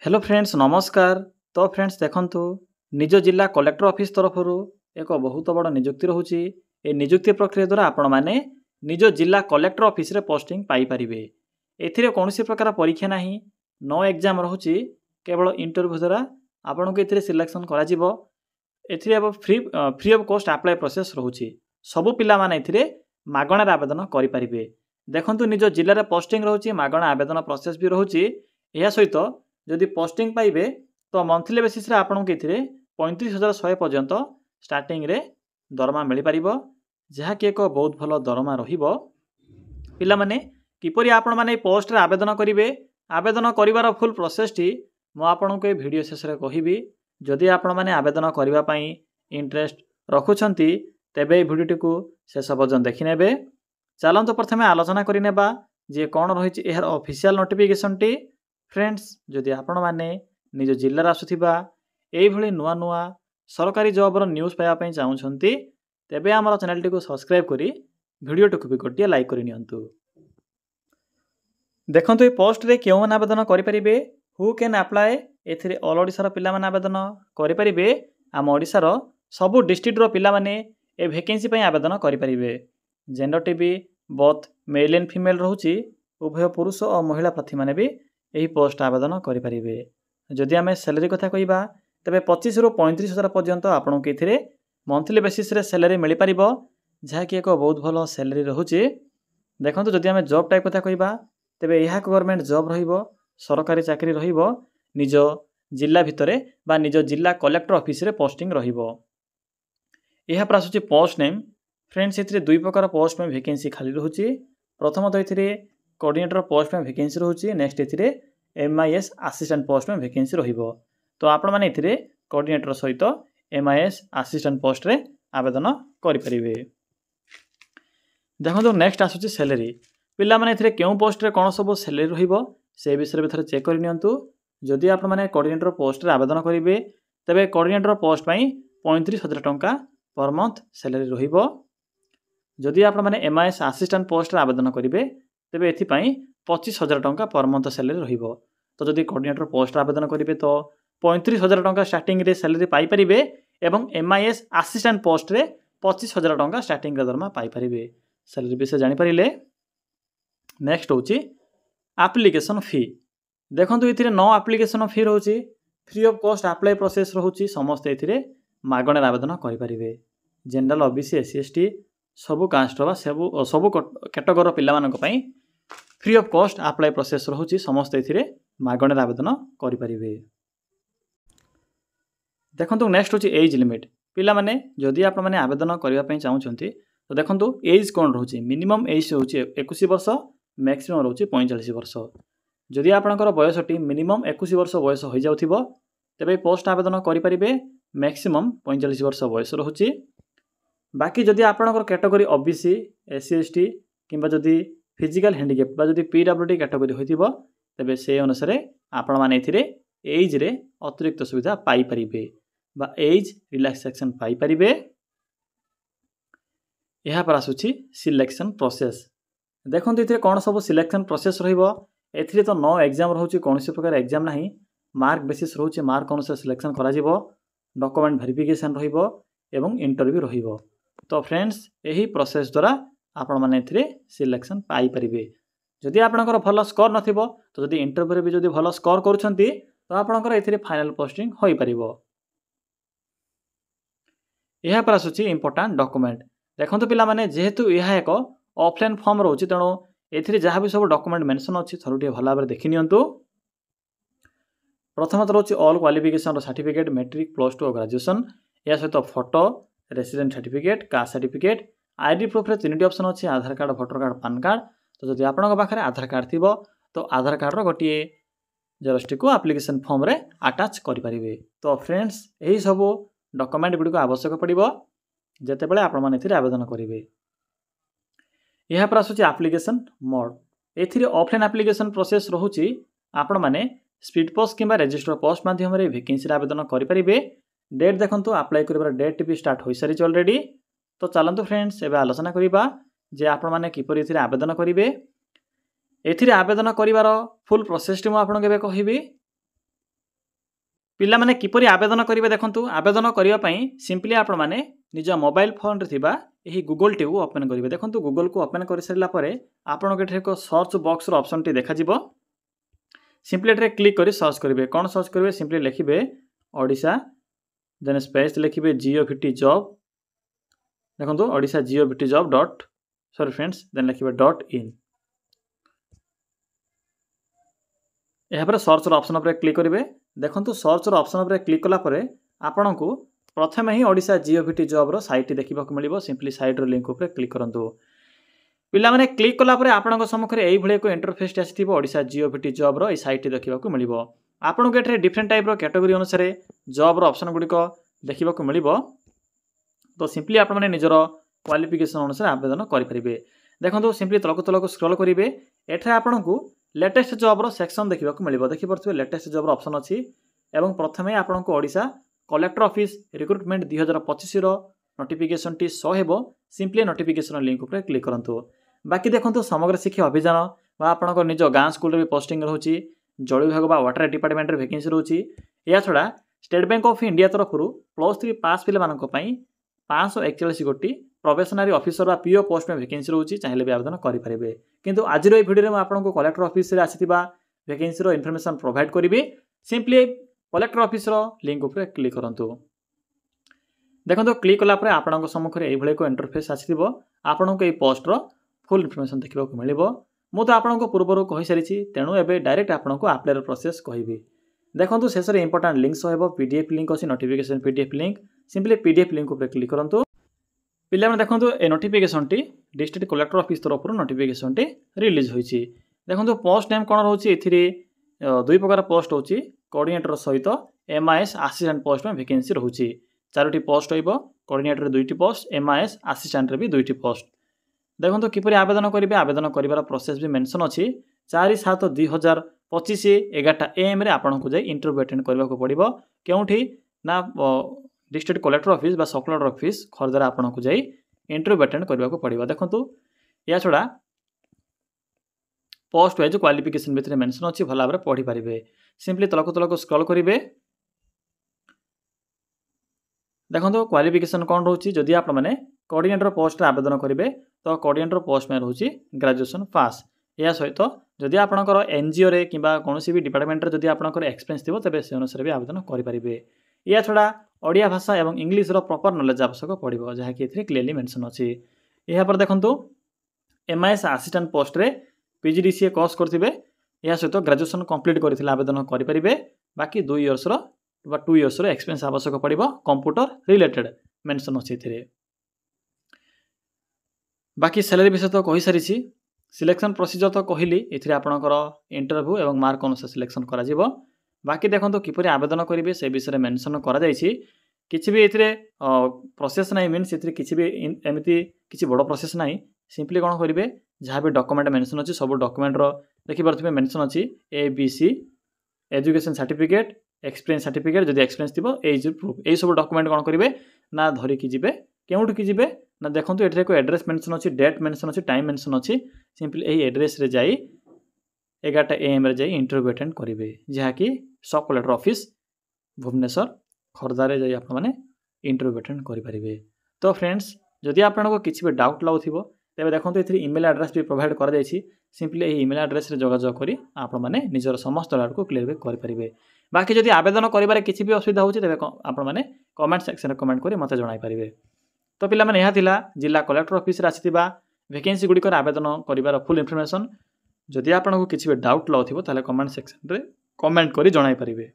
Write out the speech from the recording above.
Hello friends नमस्कार। तो friends देखंतु निज जिला कलेक्टर ऑफिस तरफ एक बहुत बड़ नियुक्ति रोचे। ए नियुक्ति प्रक्रिया द्वारा आपण मैंने निज जिला कलेक्टर ऑफिस रे पोस्टिंग पाई परिबे। एथिरे कोनोसी प्रकार परीक्षा नाही, नो एग्जाम रहूची, केवल इंटरव्यू द्वारा आपन को एथिरे सिलेक्शन करा जिवो। एथिरे अब free of cost apply process रहूची। सबु पिला माने एथिरे मागणार आवेदन करि परिबे। देखंतु निज जिल्ला रे पोस्टिंग रहूची, मागणा आवेदन प्रोसेस भी रहूची। एहा सहित जदि पोस्टिंग पाइबे तो मंथली बेसिस रे आपन को एथिरे 35,100 पर्यंत स्टार्टिंग रे दरमा मिल पारिबो, जहा कि एक बहुत भलो दरमा रहिबो। पिला माने किपरि आपन माने पोस्ट रे आवेदन करिवे, आवेदन करिवार फुल प्रोसेस टी मो आपन को ए वीडियो शेष रे कहिबी। जदि आपन माने आवेदन करिवा पई इंटरेस्ट रखुछंती तेबे ए वीडियो टी को शेष पर्यंत देखि नेबे। चलंतु प्रथमे आलोचना करि नेबा जे कोन रहिछि एहर ऑफिशियल नोटिफिकेशन टी। फ्रेंड्स जदि आपण माने निज जिल्ला आसुथिबा एई भली नुआ नुआ सरकारी जॉब रो न्यूज़ पाया पई चाहुछंती तेबे हमर चैनल टी को सब्सक्राइब करी वीडियो टी को भी गोटिया लाइक करि नियंतु। देखंतु ए पोस्ट रे केउ मन आवेदन करि परिबे, हु कैन अप्लाई। एथिरे ऑल ओडिसा रो पिला मन आवेदन करि परिबे। आम ओडिसा रो सबु डिस्ट्रिक्ट रो पिला माने ए वैकेंसी पई आवेदन करि परिबे। जेंडर टी भी बोथ मेल एंड फीमेल रहूची, उभय पुरुष और महिला प्रार्थी माने भी यही पोस्ट आवेदन करें। जदि आम सैलरी कथा कहवा तेरे 25 रु 35,000 पर्यंत आपन को ये मंथली बेसिस रे सैलरी मिल पार, जहाँकि एक बहुत भल सैलरी रोचे। देखो जदि आम जॉब टाइप कथा कहवा तेरे यह गवर्नमेंट जॉब सरकारी चाकरी निज जिला भितर बा निज जिला कलेक्टर ऑफिस रे पोस्टिंग यह पर आसूँ पोस्ट नेम। फ्रेंड्स ये दुई प्रकार पोस्ट में वैकेंसी खाली रोचे। प्रथमतः ये कोऑर्डिनेटर पोस्ट में वैकेंसी रोचे, नेक्स्ट ये MIS असिस्टेंट पोस्ट में वैकेंसी रहिबो। तो आपण माने इथिरे कोऑर्डिनेटर सहित MIS असिस्टेंट पोस्ट रे आवेदन करि परिबे। देखो नेक्स्ट आसुची सैलरी। पिला माने इथिरे केउ पोस्ट रे कोन सब सैलरी रहिबो से विषय में थरे चेक करि नियंतु। जदि आपण माने कोऑर्डिनेटर पोस्ट रे आवेदन करिवे तबे कोऑर्डिनेटर पोस्ट पई 35,000 टंका पर मंथ सैलरी रहिबो। जदि आपण माने MIS असिस्टेंट पोस्ट रे आवेदन करिवे तेबे एथि पई 25,000 टंका पर मंथ सैलरी रहिबो। तो जदि कोऑर्डिनेटर पोस्ट आवेदन करिवे तो 35,000 टंका स्टार्टिंग रे सैलरी पाई परिबे एवं MIS असिस्टेंट पोस्ट रे 25,000 टंका स्टार्टिंग रे दरमा पाई परिबे। सैलरी विषय जानि परिले। नेक्स्ट होची एप्लीकेशन फी। देखंतु इथिरे नो एप्लीकेशन फी रहउची, free of cost apply process रहउची। समस्त इथिरे मागणे आवेदन करि परिबे। जनरल OBC SC ST सबु कास्ट बा सबु कैटेगरी पिला मानक पई free of cost apply process रहउची। समस्त इथिरे मागणे आवेदन करि परिबे। देखंतु नेक्स्ट होची एज लिमिट। पिला माने जदि आपण माने आवेदन करिवा पई चाहुचंती तो देखंतु एज कोन रहउची। मिनिमम एज होची 21 वर्ष, मैक्सिमम रहउची 45 वर्ष। जदि आपनकर बयसटी मिनिमम 21 वर्ष बयस होई जाउथिबो तबे पोस्ट आवेदन करि परिबे। मैक्सिमम 45 वर्ष बयस रहउची। बाकी जदि आपनकर कैटेगरी OBC SC ST किंबा जदि फिजिकल हैंडिकैप बा जदि PWD कैटेगरी होइथिबो तबे से अनुसार आपण माने एथिरे एज रे अतिरिक्त सुविधा पाई परिबे बा एज रिलैक्सेशन पाई परिबे। यहा पर आसुची सिलेक्शन प्रोसेस। देखंतु इथे कोन सब सिलेक्शन प्रोसेस रहिबो। एथिरे तो नो एग्जाम रहउची, कोनोसी प्रकार एग्जाम नाही, मार्क बेसिस रहउची। मार्क अनुसार सिलेक्शन करा जिवो, डॉक्यूमेंट वेरिफिकेशन रहिबो एवं इंटरव्यू रहिबो। तो फ्रेंड्स यही प्रोसेस द्वारा आपण माने एथिरे सिलेक्शन पाई परिबे। जदि आपनकर भलो स्कोर नथिबो तो जदि इंटरव्यू रे भी जदि भलो स्कोर करूछंती तो आपनकर एथिरे फाइनल पोस्टिंग होई परिबो। यहा पर आसुची इंपोर्टेंट डॉक्यूमेंट। देखंतु पिला माने जेहेतु यहा एक ऑफलाइन फॉर्म रहउची तेणु एथिरे जहा भी सब डॉक्यूमेंट मेंशन अछि थरुटिए भला भाबरे देखि नियंतु। प्रथमत रहउची ऑल क्वालिफिकेशन सर्टिफिकेट, मैट्रिक, +2 और ग्रेजुएशन। या सहित photo, resident certificate, caste certificate, ID proof रे तीनटी ऑप्शन अछि, Aadhaar card, voter card, PAN card. तो जदि आपनक पाखरे आधार कार्ड थिबो तो आधार कार्ड रो गोटिए जेरोस्टी को एप्लीकेशन फॉर्म रे अटैच करि परिबे। तो फ्रेंड्स एही सब डॉक्यूमेंट गुडी को आवश्यक पड़िबो जते बेले आपण माने एथिरे आवेदन करिवे। यहा पर आसुची एप्लीकेशन मोड। एथिरे ऑफलाइन एप्लीकेशन प्रोसेस रहउची। आपण माने स्पीड पोस्ट किंबा रजिस्टर पोस्ट माध्यम रे वैकेंसी रे आवेदन करि परिबे। डेट देखंतु अप्लाई करिवार डेट भी स्टार्ट होई सारी ऑलरेडी। तो चलंतु फ्रेंड्स एबे आलोचना करिबा जे आपण माने किपरि एथिरे आवेदन करिवे। एथिरे आवेदन करिवार फुल प्रोसेस टी मु आपण केबे कहिबी। पिला माने किपरि आवेदन करेंगे देखो आवेदन करने सिंपली आपण मैंने निज मोबाइल फोन रे थिबा यही गूगल टी ओपन करेंगे देखो गूगल को ओपन कर सारा आपको एक सर्च बॉक्स ऑप्शन टी देखा सिंपली ये क्लिक कर सर्च करेंगे कौन सर्च करेंगे सिंपली लिखिए ओडिशा देन स्पेस लिखिए GOVT जॉब देखो Odisha GOVT job dot sorry friends then लिखिए .in यहाँ सर्च ऑप्शन पर क्लिक करेंगे देखो सर्च ऑप्शन पर क्लिक कलापर आपण को प्रथम ही ओडिशा GOVT जॉब साइट देखा मिले सिंपली साइट लिंक पर क्लिक करूँ पिला माने क्लिक कलापर आपण सम्मुखें यही एक इंटरफेस आसी ओडिशा GOVT जॉब ये साइट देखा मिले आपन को ये डिफरेंट टाइप कैटेगरी अनुसार जॉब ऑप्शन गुड़िक देखा मिले तो सिंपली आप निजर क्वालिफिकेशन अनुसार आवेदन करेंगे देखो सिंपली तलक स्क्रॉल करेंगे एठे आपन को लेटेस्ट जॉब सेक्शन देखा मिले देखिए लेटेस्ट जॉब ऑप्शन अच्छी एवं प्रथम आपन को Odisha collector office recruitment 2025 notification T show हेबो सिंपली नोटिफिकेशन लिंक पर क्लिक करंतु बाकी देखो समग्र शिक्षा अभियान वा आपन निज गाँ स्कूल भी पोस्टिंग रोचे जल विभाग व वाटर डिपार्टमेंट वैकेंसी रोचे या छड़ा स्टेट बैंक ऑफ इंडिया तरफ +3 पास पिला 541 गोटी प्रोफेशनरी ऑफिसर व PO पोस्ट में वैकेंसी रोचे चाहिए भी आवेदन करेंगे किंतु आज वीडियो में आपको कलेक्टर ऑफिस आसी वैकेंसी इनफॉरमेशन प्रोवाइड करी सिंपली कलेक्टर ऑफिस लिंक पर क्लिक करूँ देखो क्लिक कलापर आपण सम्मुखें यही एक इंटरफेस आसी आपन को पोस्टर फुल इनफॉरमेशन देखा मिले मुझे आपको पूर्व कही सारी तेणु एवं डायरेक्ट आपन को अप्लाई प्रोसेस कहि देखो शेष में इंपोर्टाट लिंक हो PDF लिंक अच्छी notification PDF link simply PDF link पर क्लिक करूँ पिला देखो ए नोटिफिकेशन टी डिस्ट्रिक्ट कलेक्टर ऑफिस तरफ नोटिफिकेशन टी रिलीज होती देखो पोस्ट नेम कौन रोचे दुई प्रकार पोस्ट होची कोऑर्डिनेटर सहित MIS असिस्टेंट पोस्ट में वैकेंसी रोचे 4टी पोस्ट हो कोऑर्डिनेटर 2टी पोस्ट MIS असिस्टेंट भी 2टी पोस्ट देखो किपरि आवेदन करेंगे आवेदन कर प्रोसेस भी मेंशन अच्छी 4/7/2025 11टा AM आपन को जाए इंटरव्यू अटेंड करने को पड़ो क्योंकि ना डिस्ट्रिक्ट कलेक्टर ऑफिस बा सब कलेक्टर ऑफिस खर्दार आपन को जाए इंटरव्यू अटेंड करने को पड़ो देखो या छड़ा पोस्ट वाइज क्वालिफिकेशन भितर मेंशन अच्छी भल भाव पढ़ी पारे सिंपली तलक स्क्रॉल करेंगे देखो क्वालिफिकेशन कौन रोचे जदि आप मैंने कोऑर्डिनेटर पोस्ट आवेदन करेंगे तो कोऑर्डिनेटर पोस्ट में रोचे ग्रेजुएशन पास या सहित जदि आपंकर NGO रे कि कौन भी डिपार्टमेंट जदि आपंकर एक्सपीरियंस थी तेज से अनुसार भी आवेदन करेंगे या छड़ा ओडिया भाषा और इंग्लीश प्रॉपर नॉलेज आवश्यक पड़ो जहाँकि क्लीयरली मेंशन अच्छी यहाँ देखो MIS असिस्टेंट पोस्ट रे PGDCA कोर्स करते या सहित ग्रेजुएशन कंप्लीट करते आवेदन करेंगे बाकी 2 इयर्स 2 इयर्स एक्सपीरियंस आवश्यक पड़ो कंप्यूटर रिलेटेड मेंशन अच्छी बाकी सैलरी विषय तो कही सारी सिलेक्शन प्रोसीजर तो कहली ये आपंकर इंटरव्यू और मार्क अनुसार सिलेक्शन करा बाकी देखो किपरि आवेदन करेंगे से विषय मेंशन करा किसी भी ये प्रोसेस ना मीन्स ये किसी भी एमती किसी बड़ प्रोसेस ना सिंपली कौन करेंगे जहाँ भी डॉक्यूमेंट मेंशन अच्छी सब डॉक्यूमेंट देखिए मेंशन अच्छी ABC education certificate experience certificate जब एक्सपीरियंस थी एज प्रूफ यही सब डॉक्यूमेंट कौन करेंगे ना धरिकी जी केउठिकी जी ना देखो ये एक एड्रेस मेंशन अच्छी डेट मेंशन अच्छी टाइम मेंशन अच्छी सिंपली यही एड्रेस रे जाई 11टा AM रे जाई इंटरव्यू अटेंड करेंगे जहाँकि सब कलेक्टर ऑफिस भुवनेश्वर खर्दारे जाई आप माने इंटरव्यू अटेंड करेंगे तो फ्रेंड्स जदि आपको किसी भी डाउट लगुव तेज देखो ये ईमेल एड्रेस भी प्रोवाइड कर सिंपली यही ईमेल एड्रेस रे जोगाजोग करी आप माने निजर समस्त डाउट को क्लियर भी करेंगे बाकी जदि आवेदन करिबारे किसी भी असुविधा होची तेबे आपण माने कमेंट सेक्शन रे कमेंट करी मते जणाई पारिबे तो पिला माने यहा थिला जिला कलेक्टर ऑफिस रे आसीथिबा वैकेंसी गुडी कर आवेदन करिबार फुल इन्फॉर्मेशन जदि आपन को किसी भी डाउट लगथिबो ताले कमेंट सेक्शन रे कमेंट करी जणाई पारिबे।